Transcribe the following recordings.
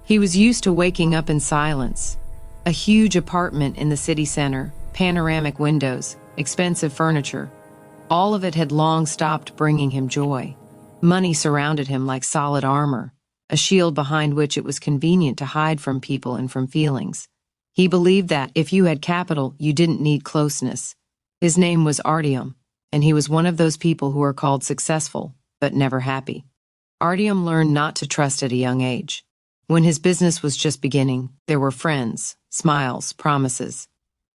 He was used to waking up in silence. A huge apartment in the city center, panoramic windows, expensive furniture. All of it had long stopped bringing him joy. Money surrounded him like solid armor, a shield behind which it was convenient to hide from people and from feelings. He believed that if you had capital, you didn't need closeness. His name was Artyom, and he was one of those people who are called successful, but never happy. Artyom learned not to trust at a young age. When his business was just beginning, there were friends, smiles, promises.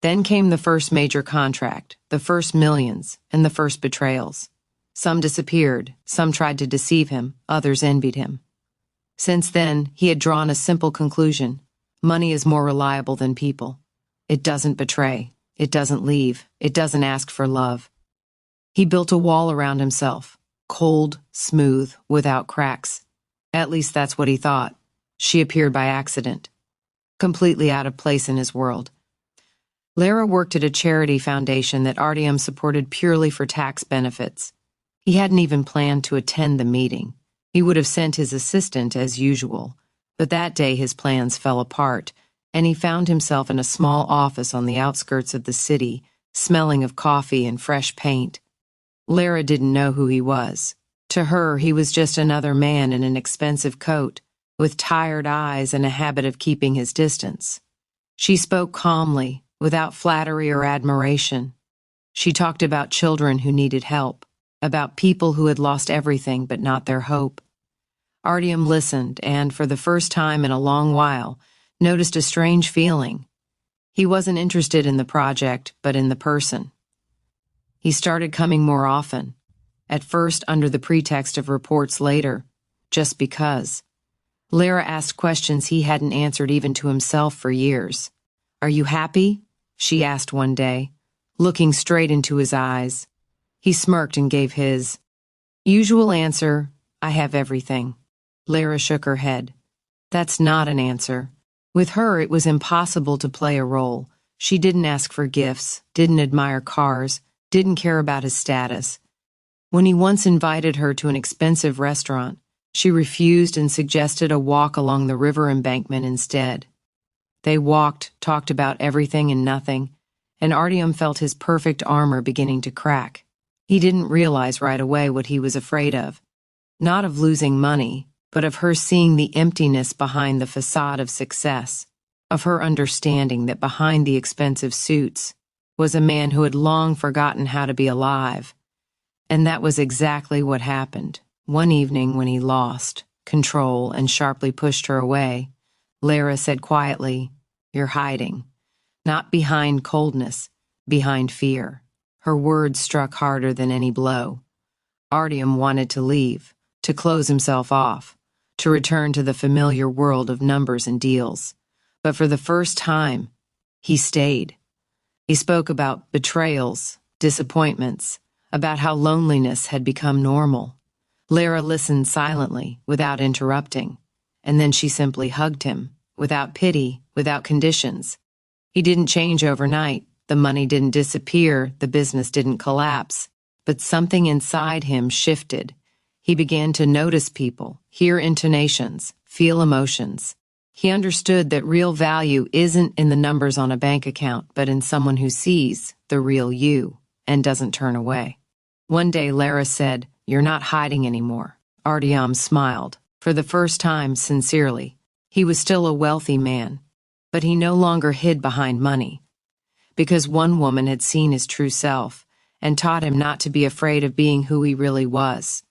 Then came the first major contract, the first millions, and the first betrayals. Some disappeared, some tried to deceive him, others envied him. Since then, he had drawn a simple conclusion. Money is more reliable than people. It doesn't betray. It doesn't leave. It doesn't ask for love. He built a wall around himself, cold, smooth, without cracks. At least that's what he thought. She appeared by accident, completely out of place in his world. Lara worked at a charity foundation that Artyom supported purely for tax benefits. He hadn't even planned to attend the meeting. He would have sent his assistant as usual, but that day his plans fell apart, and he found himself in a small office on the outskirts of the city, smelling of coffee and fresh paint. Lara didn't know who he was. To her, he was just another man in an expensive coat, with tired eyes and a habit of keeping his distance. She spoke calmly, without flattery or admiration. She talked about children who needed help, about people who had lost everything but not their hope. Artyom listened and, for the first time in a long while, noticed a strange feeling. He wasn't interested in the project, but in the person. He started coming more often, at first under the pretext of reports later, just because. Lara asked questions he hadn't answered even to himself for years. "Are you happy?" she asked one day, looking straight into his eyes. He smirked and gave his usual answer, "I have everything." Lara shook her head. That's not an answer. With her, it was impossible to play a role. She didn't ask for gifts, didn't admire cars, didn't care about his status. When he once invited her to an expensive restaurant, she refused and suggested a walk along the river embankment instead. They walked, talked about everything and nothing, and Artyom felt his perfect armor beginning to crack. He didn't realize right away what he was afraid of. Not of losing money, but of her seeing the emptiness behind the facade of success, of her understanding that behind the expensive suits was a man who had long forgotten how to be alive. And that was exactly what happened. One evening when he lost control and sharply pushed her away, Lara said quietly, "You're hiding. Not behind coldness, behind fear." Her words struck harder than any blow. Artyom wanted to leave, to close himself off, to return to the familiar world of numbers and deals. But for the first time, he stayed. He spoke about betrayals, disappointments, about how loneliness had become normal. Lara listened silently, without interrupting, and then she simply hugged him, without pity, without conditions. He didn't change overnight. The money didn't disappear, the business didn't collapse, but something inside him shifted. He began to notice people, hear intonations, feel emotions. He understood that real value isn't in the numbers on a bank account, but in someone who sees the real you and doesn't turn away. One day Lara said, "You're not hiding anymore." Artyom smiled, for the first time sincerely. He was still a wealthy man, but he no longer hid behind money. Because one woman had seen his true self and taught him not to be afraid of being who he really was.